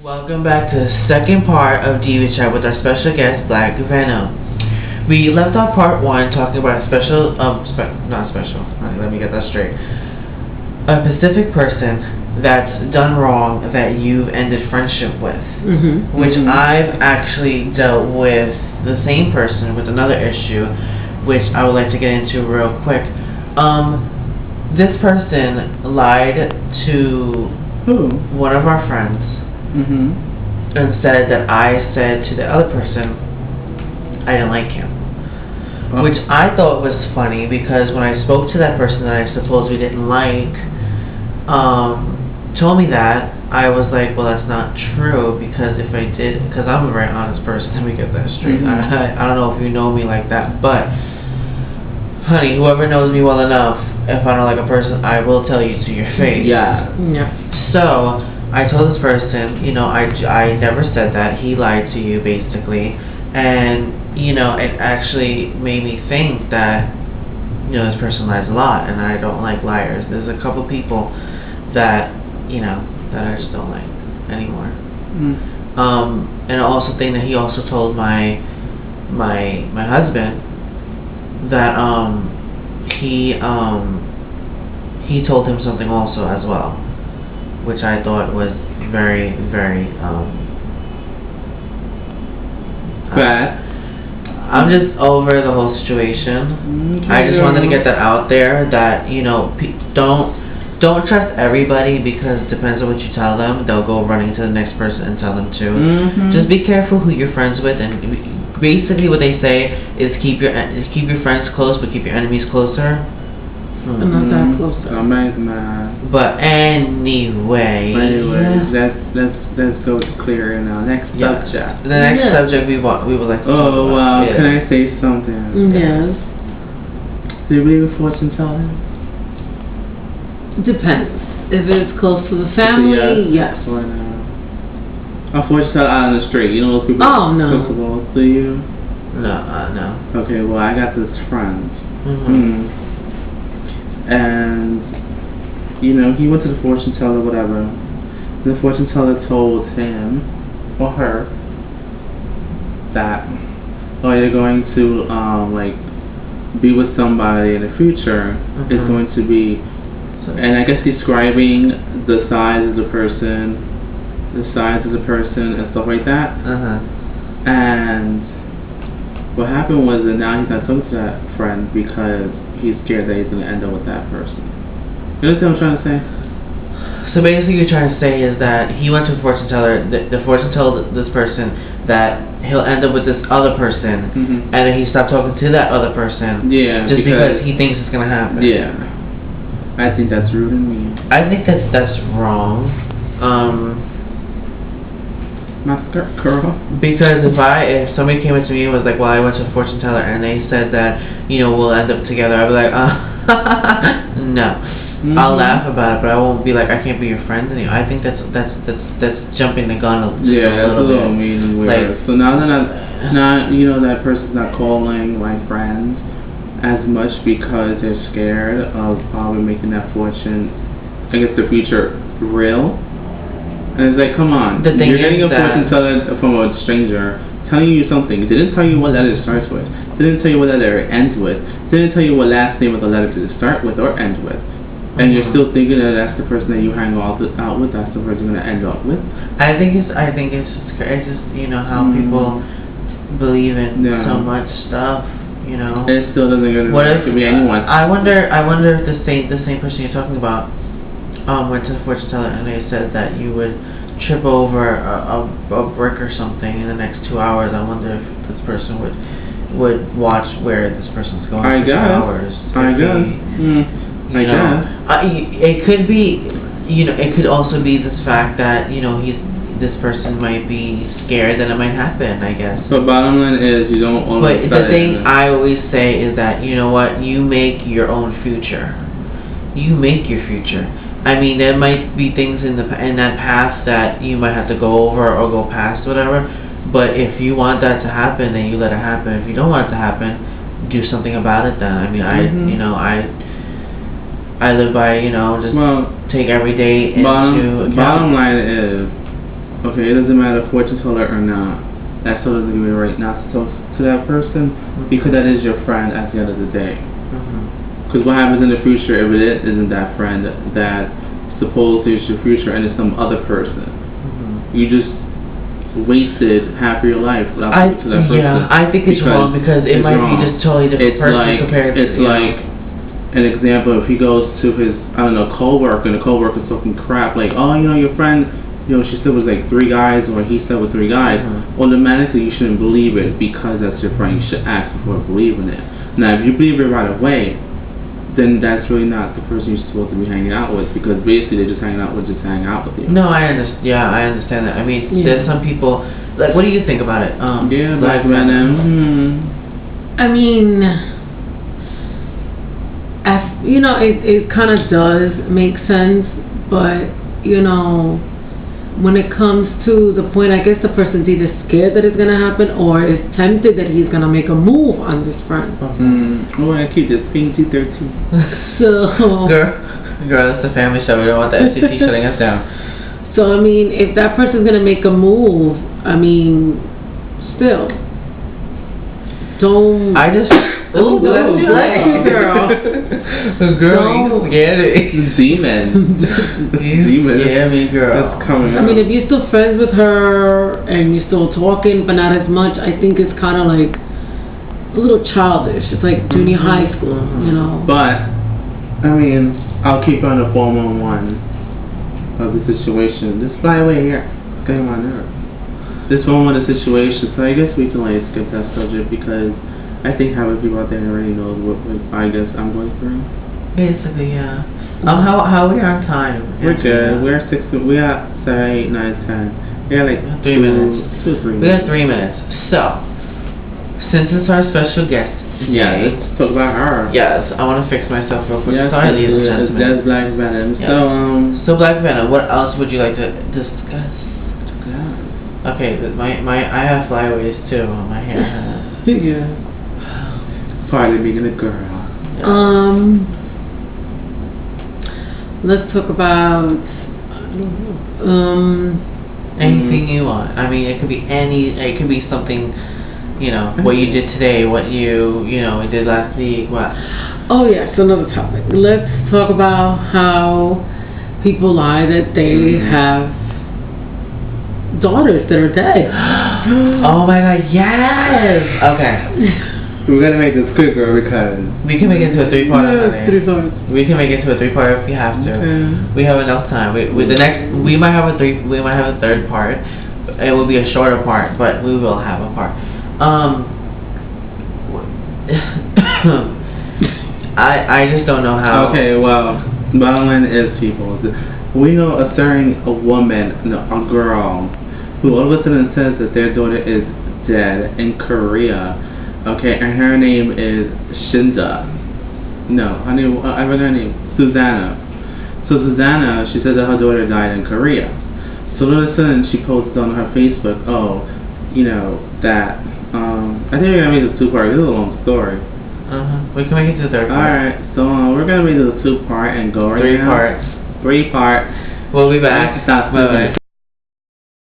Welcome back to the second part of Diva Chat with our special guest, Black Venom. We left off part one talking about a special, not special, let me get that straight. A specific person that's done wrong that you've ended friendship with. Which I've actually dealt with the same person with another issue, which I would like to get into real quick. This person lied to one of our friends. And said that I said to the other person I didn't like him, which I thought was funny because when I spoke to that person that I supposedly didn't like, told me that, I was like, well, that's not true, because if I did, because I'm a very honest person, let me get that straight. I don't know if you know me like that, but honey, whoever knows me well enough, if I don't like a person, I will tell you to your face. So I told this person, I never said that. He lied to you, basically. And, it actually made me think that, this person lies a lot, and I don't like liars. There's a couple people that, that I just don't like anymore. And I also think that he also told my husband that, he told him something also as well, which I thought was very, very, bad. I'm just over the whole situation. I just wanted to get that out there, that, don't trust everybody, because it depends on what you tell them. They'll go running to the next person and tell them too. Just be careful who you're friends with, and basically what they say is keep your friends close, but keep your enemies closer. I'm not that close. But anyway, let's go clear in our next subject. The next subject we would like to talk about. Oh wow! Can I say something? Yes. Do you believe in fortune telling? Depends. If it's close to the family, yes. Or no? A fortune teller out on the street. You know those people? Oh no. Do you? No. Okay. Well, I got this friend. And he went to the fortune teller, whatever. And the fortune teller told him or her that, you're going to be with somebody in the future. It's going to be, and I guess describing the size of the person, and stuff like that. And what happened was that now he's not talking to that friend because he's scared that he's going to end up with that person. You understand what I'm trying to say? So basically what you're trying to say is that he went to a fortune teller, the fortune told this person that he'll end up with this other person, and then he stopped talking to that other person just because he thinks it's going to happen. I think that's rude and mean. I think that's wrong. My skirt curl. Because if somebody came up to me and was like, well, I went to a fortune teller and they said that, we'll end up together, I'd be like, no. I'll laugh about it, but I won't be like, I can't be your friend anymore. I think that's jumping the gun a little bit. That's a little mean and weird. So now that person's not calling my friends as much because they're scared of probably making that fortune, I guess, the future real. And it's like, come on, you're getting a fortune teller from a stranger telling you something. It didn't tell you what letter it starts with. It didn't tell you what letter it ends with. It didn't tell you what last name of the letter to start with or end with. And you're still thinking that that's the person that you hang out with, that's the person you're going to end up with. I think it's just how people believe in so much stuff. It still doesn't get to be anyone. I wonder if the same person you're talking about went to the fortune teller and they said that you would trip over a brick or something in the next 2 hours. I wonder if this person would watch where this person's going for 2 hours. It could be, it could also be this fact that, this person might be scared that it might happen, I guess. So bottom line is, you don't always. But the thing I always say is that, you know what, you make your own future. You make your future. I mean, there might be things in that path that you might have to go over or go past, whatever. But if you want that to happen, then you let it happen. If you don't want it to happen, do something about it. Then I mean, I live by, just take every day into bottom line is, Okay, it doesn't matter fortune teller or not. That still doesn't give me the right not to talk to that person because that is your friend at the end of the day. Because what happens in the future if it isn't that friend that supposedly is your future and it's some other person? You just wasted half of your life without talking to that person. Yeah, I think it's wrong because it might be just totally different person compared to. It's like an example. If he goes to his coworker and the coworker's talking crap like, oh, your friend, she said was like 3 guys or he said with 3 guys. Automatically, you shouldn't believe it because that's your friend. You should ask before believing it. Now, if you believe it right away, then that's really not the person you're supposed to be hanging out with because basically they're just hanging out with you. No, I understand. Yeah, I understand that. I mean, there's some people. Like, what do you think about it? Black Venom. I mean, it kind of does make sense, but when it comes to the point, I guess the person's either scared that it's going to happen or is tempted that he's going to make a move on this friend. Oh, I keep this PG-13. So... Girl, it's a family show. We don't want the SCP shutting us down. So, I mean, if that person's going to make a move, I mean, still. Don't... I just... Ooh, girl. Girl, you get it. Demon. Yeah, me, girl. That's coming I mean, if you're still friends with her and you're still talking, but not as much, I think it's kind of like a little childish. It's like junior high school, But, I mean, I'll keep on the 411 of the situation. Just fly away here. Getting on nerve. This one with the situation, so I guess we can skip that subject because I think half of people out there already knows what I guess I'm going through. Basically, yeah. How are we on time? We're good. We're 6. We got 7, 8, 9, 10. We got like 3 minutes. 2 or 3 minutes. We got 3 minutes. So, since it's our special guest today, let's talk about her. Yes, I want to fix myself real quick. Yes, sorry, ladies and gentlemen. That's Black Venom. Yes. So Black Venom. What else would you like to discuss? Okay, I have flyaways too on my hair. Yeah. Part of being a girl. Let's talk about anything you want. I mean, it could be it could be something, what you did today, what you did last week, what. Oh yes, another topic. Let's talk about how people lie that they have daughters that are dead. Oh my God, yes! Okay. We're gonna make this quicker because we can make it into a 3-part. 3 parts. We can make it into a 3-part if we have to. Okay. We have enough time. We might have a 3rd part. It will be a shorter part, but we will have a part. I just don't know how. Okay, well, bottom line is people. We know a woman, a girl, who all of a sudden says that their daughter is dead in Korea. Okay, and her name is Shinda. No, I forgot her name. Susanna. So Susanna, she said that her daughter died in Korea. So all of a sudden she posted on her Facebook, that, I think we're going to make this 2-part. This is a long story. We can make it to the 3rd part. Alright, so we're going to make this a 2-part and go right now. 3 parts. 3 parts. We'll be back. Bye-bye.